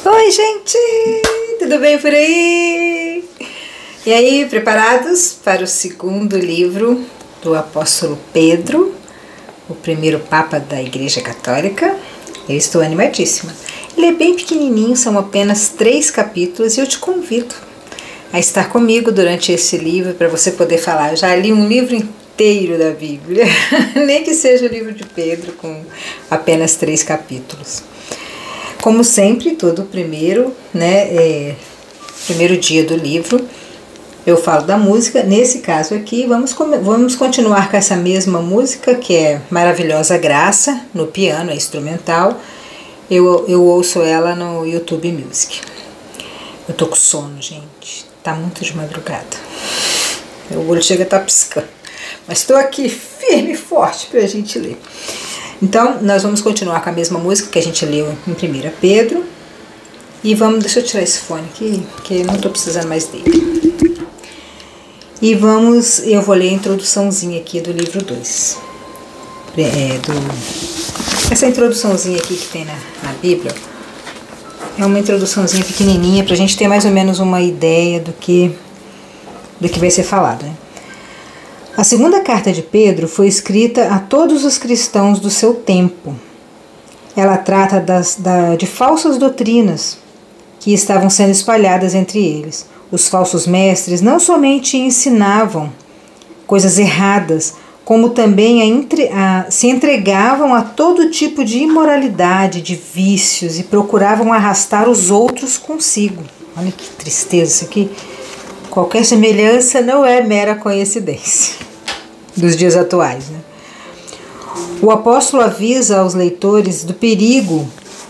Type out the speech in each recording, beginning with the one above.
Oi, gente! Tudo bem por aí? E aí, preparados para o segundo livro do apóstolo Pedro, o primeiro Papa da Igreja Católica? Eu estou animadíssima. Ele é bem pequenininho, são apenas 3 capítulos e eu te convido a estar comigo durante esse livro para você poder falar. Eu já li um livro inteiro da Bíblia, nem que seja o livro de Pedro com apenas 3 capítulos. Como sempre, todo primeiro dia do livro, eu falo da música. Nesse caso aqui, vamos continuar com essa mesma música, que é Maravilhosa Graça, no piano, é instrumental. Eu ouço ela no YouTube Music. Eu tô com sono, gente. Tá muito de madrugada. Meu olho chega a estar piscando. Mas estou aqui firme e forte pra gente ler. Então, nós vamos continuar com a mesma música que a gente leu em 1 Pedro. E deixa eu tirar esse fone aqui, que eu não estou precisando mais dele. E eu vou ler a introduçãozinha aqui do livro 2. Essa introduçãozinha aqui que tem na Bíblia é uma introduçãozinha pequenininha para a gente ter mais ou menos uma ideia do que vai ser falado, né? A segunda carta de Pedro foi escrita a todos os cristãos do seu tempo. Ela trata de falsas doutrinas que estavam sendo espalhadas entre eles. Os falsos mestres não somente ensinavam coisas erradas, como também se entregavam a todo tipo de imoralidade, de vícios e procuravam arrastar os outros consigo. Olha que tristeza isso aqui. Qualquer semelhança não é mera coincidência dos dias atuais, né? O apóstolo avisa aos leitores do perigo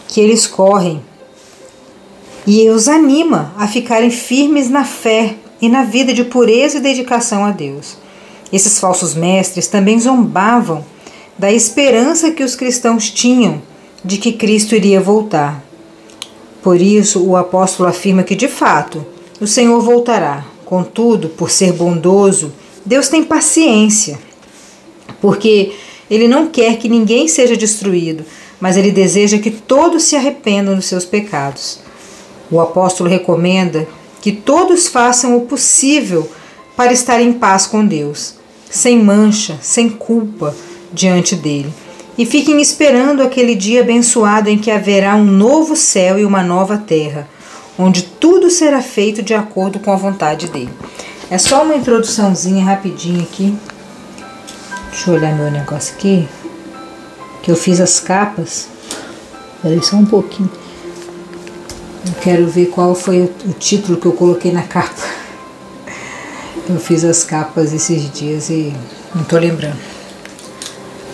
que eles correm e os anima a ficarem firmes na fé e na vida de pureza e dedicação a Deus. Esses falsos mestres também zombavam da esperança que os cristãos tinham de que Cristo iria voltar. Por isso, o apóstolo afirma que, de fato, o Senhor voltará. Contudo, por ser bondoso, Deus tem paciência, porque Ele não quer que ninguém seja destruído, mas Ele deseja que todos se arrependam dos seus pecados. O apóstolo recomenda que todos façam o possível para estar em paz com Deus, sem mancha, sem culpa diante dele, e fiquem esperando aquele dia abençoado em que haverá um novo céu e uma nova terra, onde tudo será feito de acordo com a vontade dele. É só uma introduçãozinha rapidinho aqui. Deixa eu olhar meu negócio aqui, que eu fiz as capas. Peraí só um pouquinho. Eu quero ver qual foi o título que eu coloquei na capa. Eu fiz as capas esses dias e não tô lembrando.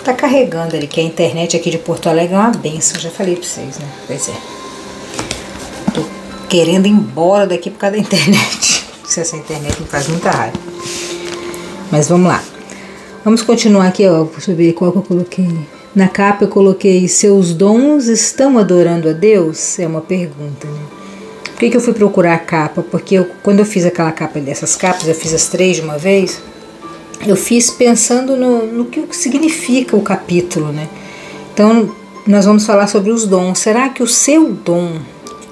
Tá carregando ali, que a internet aqui de Porto Alegre é uma benção. Já falei pra vocês, né? Pois é. Tô querendo ir embora daqui por causa da internet. Essa internet me faz muita raiva. Mas vamos lá. Vamos continuar aqui, ó. Deixa eu ver qual que eu coloquei. Na capa eu coloquei: seus dons estão adorando a Deus? É uma pergunta, né? Por que eu fui procurar a capa? Porque quando eu fiz aquela capa dessas capas, eu fiz as 3 de uma vez, eu fiz pensando no que significa o capítulo, né? Então, nós vamos falar sobre os dons. Será que o seu dom,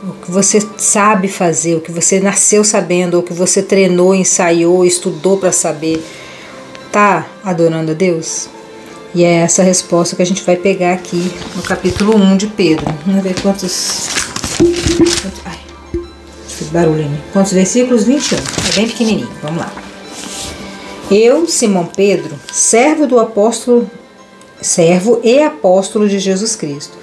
o que você sabe fazer, o que você nasceu sabendo, ou o que você treinou, ensaiou, estudou para saber, tá adorando a Deus? E é essa resposta que a gente vai pegar aqui no capítulo 1 de Pedro. Vamos ver ai, fiz barulho aí. Quantos versículos? 21. É bem pequenininho. Vamos lá. Eu, Simão Pedro, servo e apóstolo de Jesus Cristo,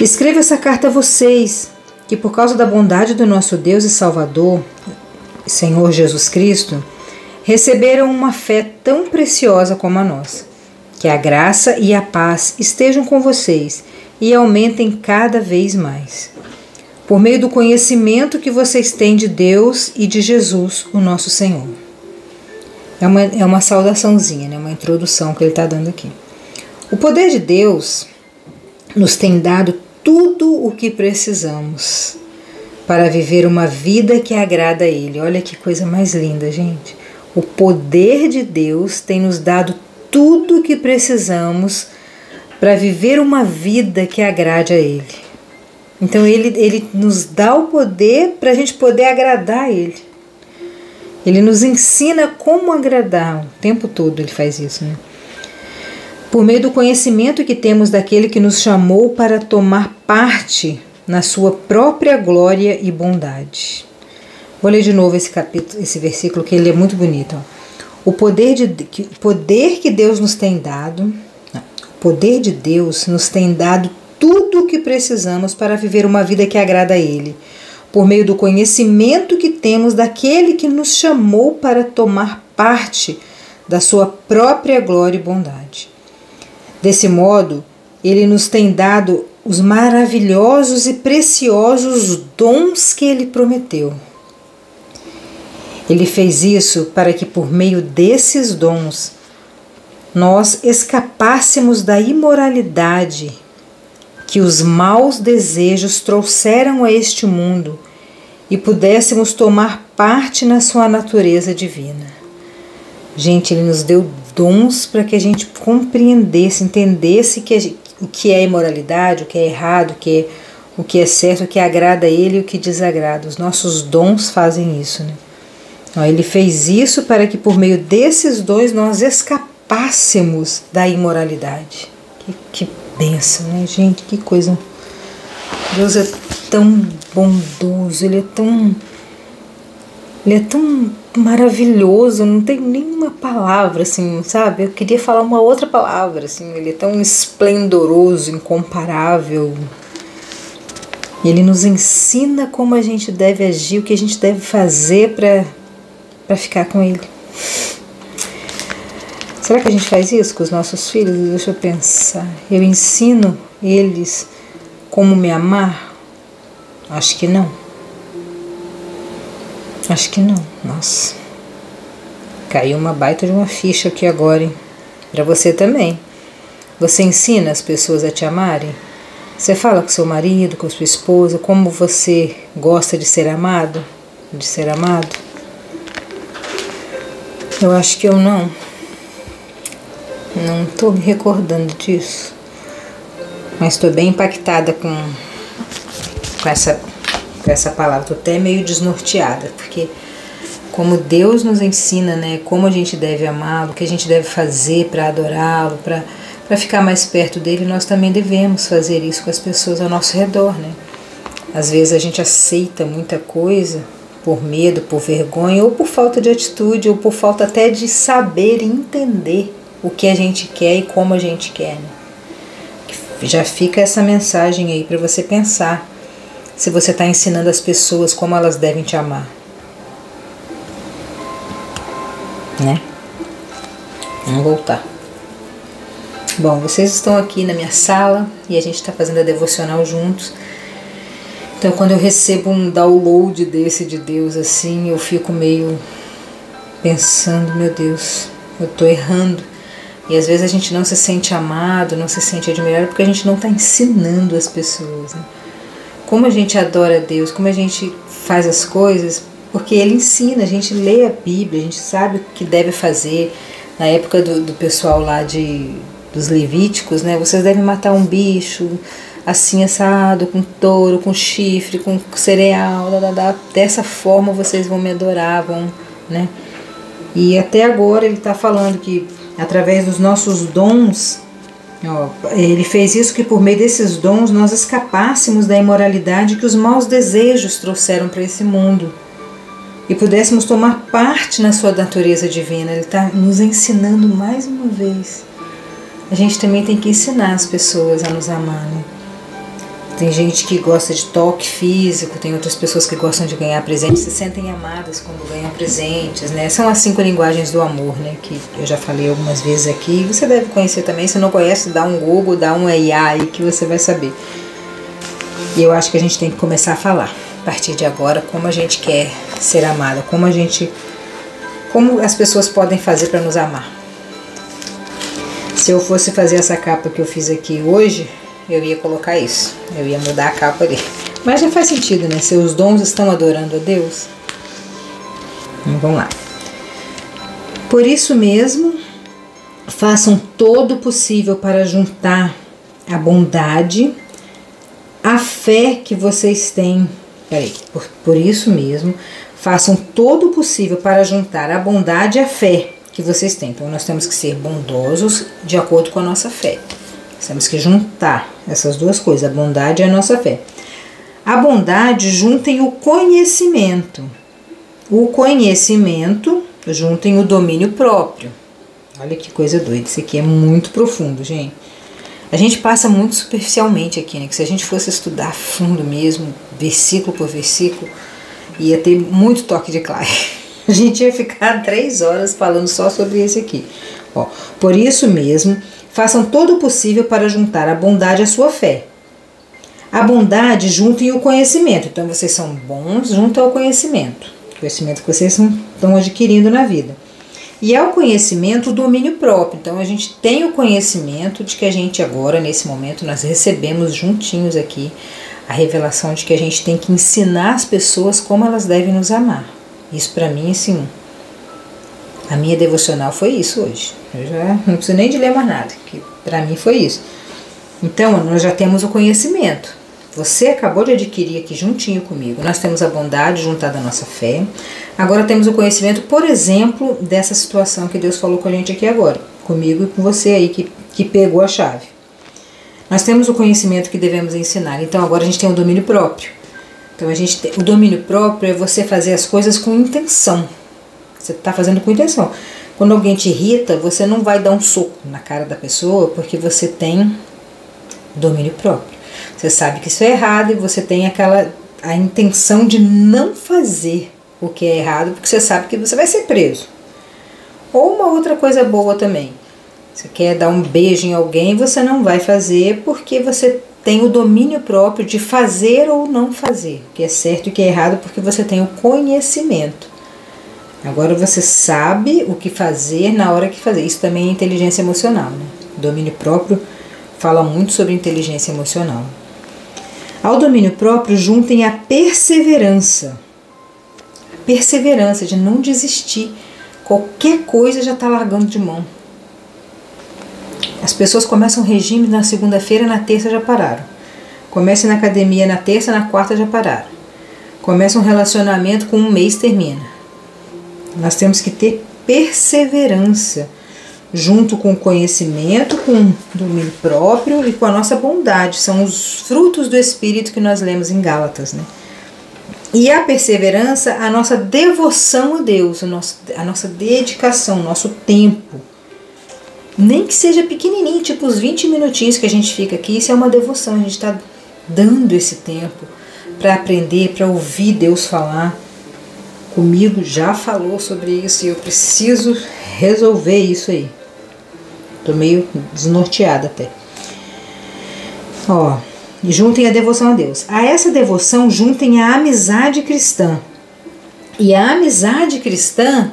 escrevo essa carta a vocês, que por causa da bondade do nosso Deus e Salvador, Senhor Jesus Cristo, receberam uma fé tão preciosa como a nossa. Que a graça e a paz estejam com vocês e aumentem cada vez mais, por meio do conhecimento que vocês têm de Deus e de Jesus, o nosso Senhor. É uma saudaçãozinha, né? Uma introdução que ele está dando aqui. O poder de Deus nos tem dado tudo o que precisamos para viver uma vida que agrada a Ele. Olha que coisa mais linda, gente. O poder de Deus tem nos dado tudo o que precisamos para viver uma vida que agrade a Ele. Então ele nos dá o poder para a gente poder agradar Ele. Ele nos ensina como agradar, o tempo todo ele faz isso, né? Por meio do conhecimento que temos daquele que nos chamou para tomar parte na sua própria glória e bondade. Vou ler de novo esse versículo, que ele é muito bonito. O poder que Deus nos tem dado, o poder de Deus nos tem dado tudo o que precisamos para viver uma vida que agrada a Ele, por meio do conhecimento que temos daquele que nos chamou para tomar parte da sua própria glória e bondade. Desse modo, Ele nos tem dado os maravilhosos e preciosos dons que Ele prometeu. Ele fez isso para que, por meio desses dons, nós escapássemos da imoralidade que os maus desejos trouxeram a este mundo e pudéssemos tomar parte na sua natureza divina. Gente, Ele nos deu dons para que a gente compreendesse, entendesse o que é imoralidade, o que é errado, o que é certo, o que agrada a Ele e o que desagrada. Os nossos dons fazem isso, né? Então, Ele fez isso para que por meio desses dons nós escapássemos da imoralidade. Que bênção, né, gente? Que coisa. Deus é tão bondoso, Ele é tão maravilhoso, não tem nenhuma palavra, assim, sabe? Eu queria falar uma outra palavra, assim. Ele é tão esplendoroso, incomparável. Ele nos ensina como a gente deve agir, o que a gente deve fazer para ficar com Ele. Será que a gente faz isso com os nossos filhos? Deixa eu pensar. Eu ensino eles como me amar? Acho que não. Acho que não. Nossa. Caiu uma baita de uma ficha aqui agora, hein? Para você também. Você ensina as pessoas a te amarem? Você fala com seu marido, com sua esposa, como você gosta de ser amado? De ser amado? Eu acho que eu não. Não estou me recordando disso. Mas estou bem impactada com essa palavra. Estou até meio desnorteada, porque como Deus nos ensina, né, como a gente deve amá-lo, o que a gente deve fazer para adorá-lo, para ficar mais perto dele, nós também devemos fazer isso com as pessoas ao nosso redor, né? Às vezes a gente aceita muita coisa por medo, por vergonha, ou por falta de atitude, ou por falta até de saber e entender o que a gente quer e como a gente quer, né? Já fica essa mensagem aí para você pensar se você está ensinando as pessoas como elas devem te amar, né? Vamos voltar. Bom, vocês estão aqui na minha sala e a gente está fazendo a devocional juntos. Então, quando eu recebo um download desse de Deus assim, eu fico meio pensando, meu Deus, eu estou errando. E às vezes a gente não se sente amado, não se sente admirado, porque a gente não está ensinando as pessoas, né? Como a gente adora Deus, como a gente faz as coisas, porque Ele ensina, a gente lê a Bíblia, a gente sabe o que deve fazer. Na época do pessoal lá dos Levíticos, né? Vocês devem matar um bicho assim assado, com touro, com chifre, com cereal, dessa forma vocês vão me adorar, né? E até agora Ele está falando que através dos nossos dons, Ele fez isso que por meio desses dons nós escapássemos da imoralidade que os maus desejos trouxeram para esse mundo e pudéssemos tomar parte na sua natureza divina. Ele está nos ensinando mais uma vez. A gente também tem que ensinar as pessoas a nos amar, né? Tem gente que gosta de toque físico, tem outras pessoas que gostam de ganhar presentes, se sentem amadas quando ganham presentes, né? São as 5 linguagens do amor, né? Que eu já falei algumas vezes aqui. Você deve conhecer também. Se não conhece, dá um Google, dá um AI que você vai saber. E eu acho que a gente tem que começar a falar, a partir de agora, como a gente quer ser amada, como as pessoas podem fazer para nos amar. Se eu fosse fazer essa capa que eu fiz aqui hoje, eu ia colocar isso, eu ia mudar a capa ali. Mas já faz sentido, né? Seus dons estão adorando a Deus. Então, vamos lá. Por isso mesmo, façam todo o possível para juntar a bondade a fé que vocês têm. Por isso mesmo, façam todo o possível para juntar a bondade e a fé que vocês têm. Então nós temos que ser bondosos de acordo com a nossa fé. Nós temos que juntar essas duas coisas, a bondade e a nossa fé. A bondade juntem o conhecimento. O conhecimento juntem o domínio próprio. Olha que coisa doida, isso aqui é muito profundo, gente. A gente passa muito superficialmente aqui, né? Que se a gente fosse estudar a fundo mesmo, versículo por versículo, ia ter muito toque de classe. A gente ia ficar 3 horas falando só sobre esse aqui. Ó, por isso mesmo, façam todo o possível para juntar a bondade à sua fé. A bondade juntem o conhecimento. Então vocês são bons junto ao conhecimento. O conhecimento que vocês estão adquirindo na vida. E ao conhecimento, o domínio próprio. Então a gente tem o conhecimento de que a gente agora, nesse momento, nós recebemos juntinhos aqui a revelação de que a gente tem que ensinar as pessoas como elas devem nos amar. Isso para mim, assim, a minha devocional foi isso hoje. Eu já não preciso nem de ler mais nada, que para mim foi isso. Então, nós já temos o conhecimento. Você acabou de adquirir aqui juntinho comigo. Nós temos a bondade juntada à nossa fé. Agora temos o conhecimento, por exemplo, dessa situação que Deus falou com a gente aqui agora. Comigo e com você aí que pegou a chave. Nós temos o conhecimento que devemos ensinar. Então agora a gente tem o domínio próprio. Então o domínio próprio é você fazer as coisas com intenção. Você está fazendo com intenção. Quando alguém te irrita, você não vai dar um soco na cara da pessoa porque você tem domínio próprio. Você sabe que isso é errado e você tem a intenção de não fazer o que é errado, porque você sabe que você vai ser preso. Ou uma outra coisa boa também. Você quer dar um beijo em alguém, você não vai fazer porque você tem o domínio próprio de fazer ou não fazer. O que é certo e o que é errado, porque você tem o conhecimento. Agora você sabe o que fazer na hora que fazer. Isso também é inteligência emocional, né? O domínio próprio fala muito sobre inteligência emocional. Ao domínio próprio, juntem a perseverança. A perseverança de não desistir. Qualquer coisa já está largando de mão. As pessoas começam regime na segunda-feira, na terça já pararam. Começam na academia na terça, na quarta já pararam. Começa um relacionamento, com 1 mês termina. Nós temos que ter perseverança. Junto com o conhecimento, com o domínio próprio e com a nossa bondade. São os frutos do Espírito que nós lemos em Gálatas, né? E a perseverança, a nossa devoção a Deus, a nossa dedicação, o nosso tempo. Nem que seja pequenininho, tipo os 20 minutinhos que a gente fica aqui, isso é uma devoção. A gente está dando esse tempo para aprender, para ouvir Deus falar. Comigo já falou sobre isso e eu preciso resolver isso aí. Tô meio desnorteada até. Ó, juntem a devoção a Deus. A essa devoção juntem a amizade cristã. E a amizade cristã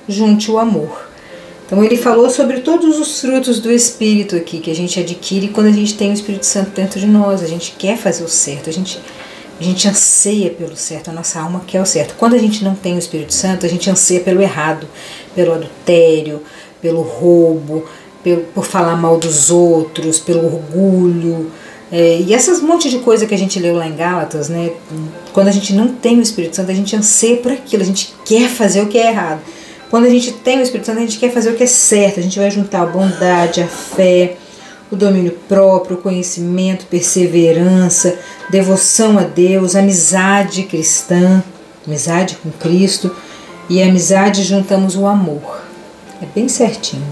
junte o amor. Então ele falou sobre todos os frutos do Espírito aqui que a gente adquire quando a gente tem o Espírito Santo dentro de nós. A gente quer fazer o certo, a gente anseia pelo certo, a nossa alma quer o certo. Quando a gente não tem o Espírito Santo, a gente anseia pelo errado, pelo adultério, pelo roubo, por falar mal dos outros, pelo orgulho. E essas monte de coisa que a gente leu lá em Gálatas, né? Quando a gente não tem o Espírito Santo, a gente anseia por aquilo, a gente quer fazer o que é errado. Quando a gente tem o Espírito Santo, a gente quer fazer o que é certo, a gente vai juntar a bondade, a fé, o domínio próprio, o conhecimento, perseverança, devoção a Deus, amizade cristã, amizade com Cristo, e a amizade juntamos o amor. É bem certinho.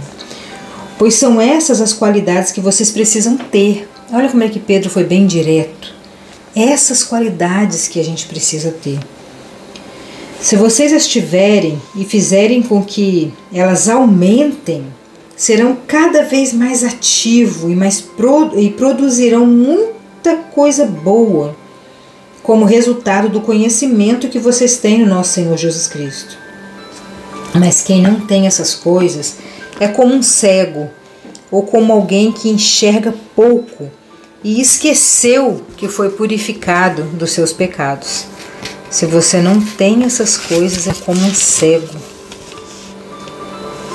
Pois são essas as qualidades que vocês precisam ter. Olha como é que Pedro foi bem direto. Essas qualidades que a gente precisa ter. Se vocês as tiverem e fizerem com que elas aumentem, serão cada vez mais ativos e produzirão muita coisa boa como resultado do conhecimento que vocês têm no nosso Senhor Jesus Cristo. Mas quem não tem essas coisas é como um cego ou como alguém que enxerga pouco e esqueceu que foi purificado dos seus pecados. Se você não tem essas coisas, é como um cego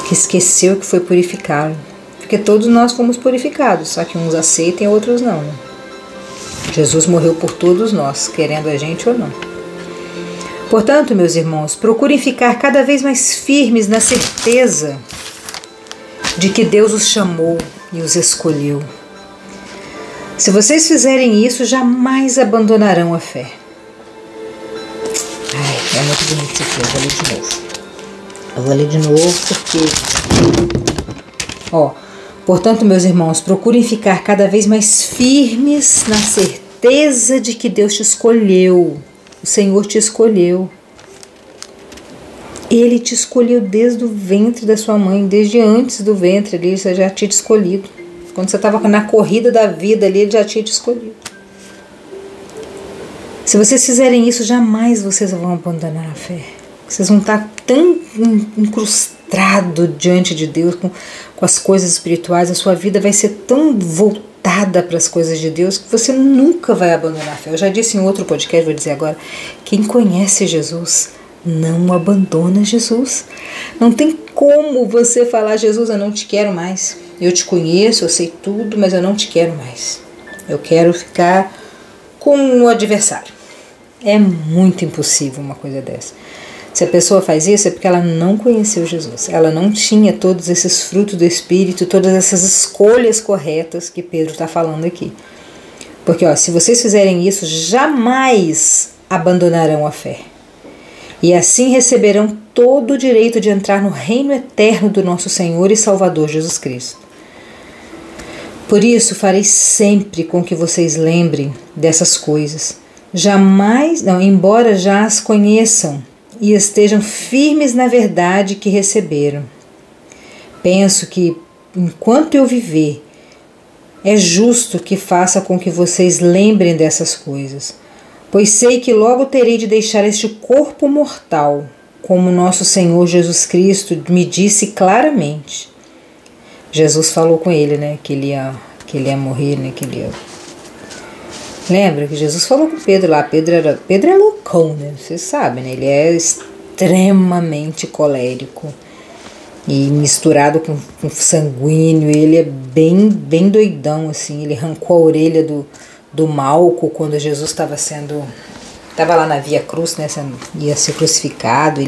que esqueceu que foi purificado. Porque todos nós fomos purificados, só que uns aceitam e outros não. Jesus morreu por todos nós, querendo a gente ou não. Portanto, meus irmãos, procurem ficar cada vez mais firmes na certeza de que Deus os chamou e os escolheu. Se vocês fizerem isso, jamais abandonarão a fé. Ai, é muito bonito isso aqui, eu vou ler de novo. Eu vou ler de novo porque... portanto, meus irmãos, procurem ficar cada vez mais firmes na certeza de que Deus te escolheu. O Senhor te escolheu. Ele te escolheu desde o ventre da sua mãe, desde antes do ventre ali, ele já tinha te escolhido. Quando você estava na corrida da vida ali, ele já tinha te escolhido. Se vocês fizerem isso, jamais vocês vão abandonar a fé. Vocês vão estar tão incrustados diante de Deus com as coisas espirituais, a sua vida vai ser tão voltada para as coisas de Deus que você nunca vai abandonar a fé. Eu já disse em outro podcast, vou dizer agora, quem conhece Jesus não abandona Jesus. Não tem como você falar, Jesus, eu não te quero mais. Eu te conheço, eu sei tudo, mas eu não te quero mais. Eu quero ficar com o adversário. É muito impossível uma coisa dessa. Se a pessoa faz isso é porque ela não conheceu Jesus. Ela não tinha todos esses frutos do Espírito, todas essas escolhas corretas que Pedro está falando aqui. Porque se vocês fizerem isso, jamais abandonarão a fé. E assim receberão todo o direito de entrar no reino eterno do nosso Senhor e Salvador Jesus Cristo. Por isso, farei sempre com que vocês lembrem dessas coisas. Embora já as conheçam e estejam firmes na verdade que receberam. Penso que, enquanto eu viver, é justo que faça com que vocês lembrem dessas coisas, pois sei que logo terei de deixar este corpo mortal, como nosso Senhor Jesus Cristo me disse claramente. Jesus falou com ele, né, que ele ia morrer, né, que ele ia... Lembra que Jesus falou com Pedro lá, Pedro é loucão, né, vocês sabem, né, ele é extremamente colérico e misturado com sanguíneo, ele é bem doidão, assim, ele arrancou a orelha do Malco quando Jesus estava lá na Via Cruz, né, ia ser crucificado.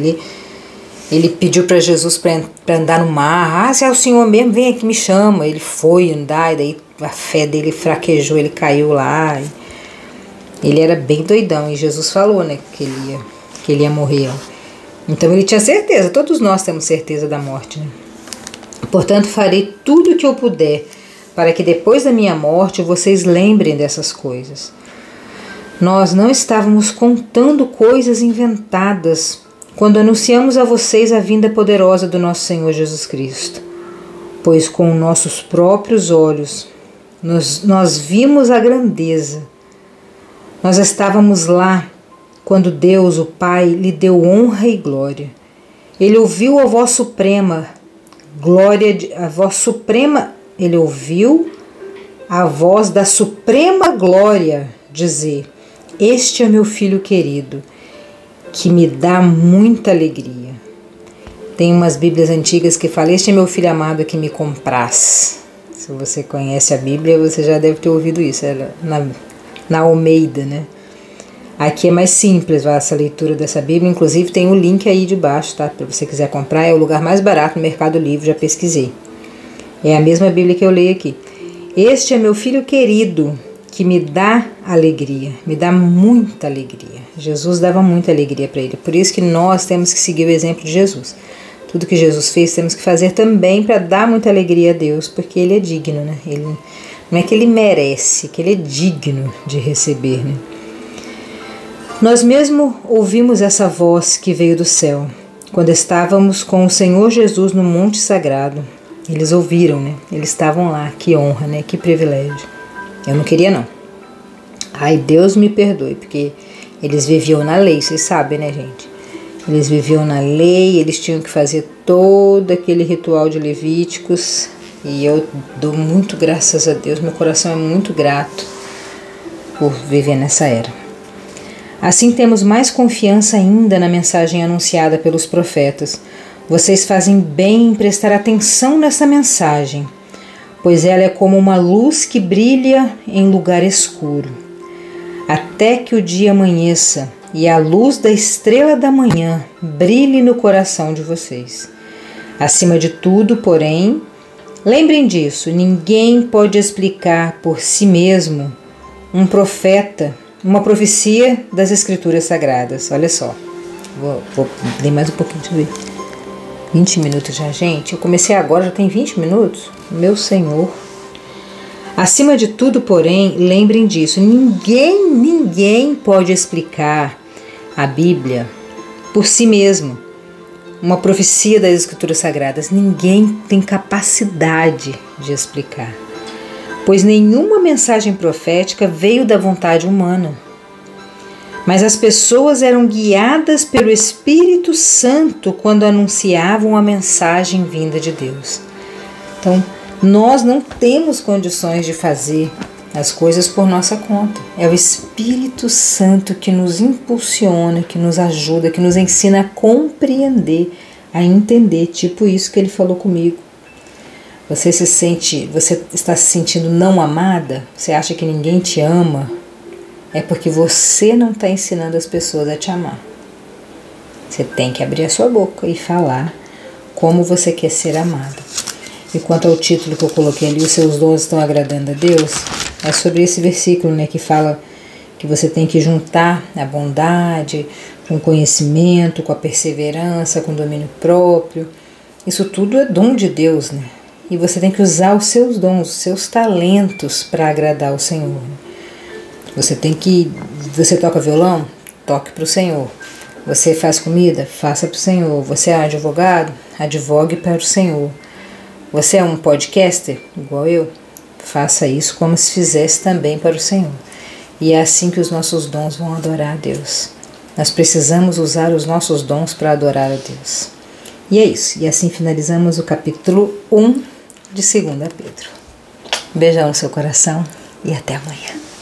Ele pediu para Jesus para andar no mar. Se é o Senhor mesmo, vem aqui, me chama. Ele foi andar e daí a fé dele fraquejou, ele caiu lá. Ele era bem doidão e Jesus falou, né, que ele ia morrer. Então ele tinha certeza, todos nós temos certeza da morte, né? Portanto, farei tudo o que eu puder para que depois da minha morte vocês lembrem dessas coisas. Nós não estávamos contando coisas inventadas quando anunciamos a vocês a vinda poderosa do nosso Senhor Jesus Cristo, pois com nossos próprios olhos nós vimos a grandeza. Nós estávamos lá quando Deus, o Pai, lhe deu honra e glória. Ele ouviu a voz suprema ele ouviu a voz da suprema glória dizer: este é meu filho querido, que me dá muita alegria. Tem umas Bíblias antigas que falam: este é meu filho amado que me compraz. Se você conhece a Bíblia, você já deve ter ouvido isso, na Almeida, né? Aqui é mais simples essa leitura dessa Bíblia, inclusive tem um link aí de baixo, tá? Para você quiser comprar, é o lugar mais barato no Mercado Livre, já pesquisei. É a mesma Bíblia que eu leio aqui. Este é meu filho querido, que me dá alegria, me dá muita alegria. Jesus dava muita alegria para ele, por isso que nós temos que seguir o exemplo de Jesus. Tudo que Jesus fez temos que fazer também para dar muita alegria a Deus, porque ele é digno, né? Não é que ele merece, que ele é digno de receber, né? Nós mesmo ouvimos essa voz que veio do céu, quando estávamos com o Senhor Jesus no Monte Sagrado. Eles ouviram, né? Eles estavam lá, que honra, né? Que privilégio. Eu não queria, não. Ai, Deus me perdoe, porque eles viviam na lei, vocês sabem, né, gente? Eles viviam na lei, eles tinham que fazer todo aquele ritual de Levíticos, e eu dou muito graças a Deus, meu coração é muito grato por viver nessa era. Assim temos mais confiança ainda na mensagem anunciada pelos profetas. Vocês fazem bem em prestar atenção nessa mensagem, pois ela é como uma luz que brilha em lugar escuro. até que o dia amanheça e a luz da estrela da manhã brilhe no coração de vocês. Acima de tudo, porém, lembrem disso, ninguém pode explicar por si mesmo uma profecia das Escrituras Sagradas. Olha só, vou ler mais um pouquinho, deixa eu ver. 20 minutos já, gente? Eu comecei agora, já tem 20 minutos? Meu Senhor! Acima de tudo, porém, lembrem disso, ninguém pode explicar a Bíblia por si mesmo. Uma profecia das Escrituras Sagradas, ninguém tem capacidade de explicar, pois nenhuma mensagem profética veio da vontade humana. Mas as pessoas eram guiadas pelo Espírito Santo quando anunciavam a mensagem vinda de Deus. Então, nós não temos condições de fazer as coisas por nossa conta. É o Espírito Santo que nos impulsiona, que nos ajuda, que nos ensina a compreender, a entender, tipo isso que ele falou comigo. Você está se sentindo não amada? Você acha que ninguém te ama? É porque você não está ensinando as pessoas a te amar. Você tem que abrir a sua boca e falar como você quer ser amada. E quanto ao título que eu coloquei ali, os seus dons estão agradando a Deus, é sobre esse versículo, né, que fala que você tem que juntar a bondade com o conhecimento, com a perseverança, com o domínio próprio. Isso tudo é dom de Deus, né? E você tem que usar os seus dons, os seus talentos para agradar o Senhor. Você toca violão? Toque para o Senhor. Você faz comida? Faça para o Senhor. Você é advogado? Advogue para o Senhor. Você é um podcaster? Igual eu? Faça isso como se fizesse também para o Senhor. E é assim que os nossos dons vão adorar a Deus. Nós precisamos usar os nossos dons para adorar a Deus. E é isso. E assim finalizamos o capítulo 1 de 2 Pedro. Beijão no seu coração e até amanhã.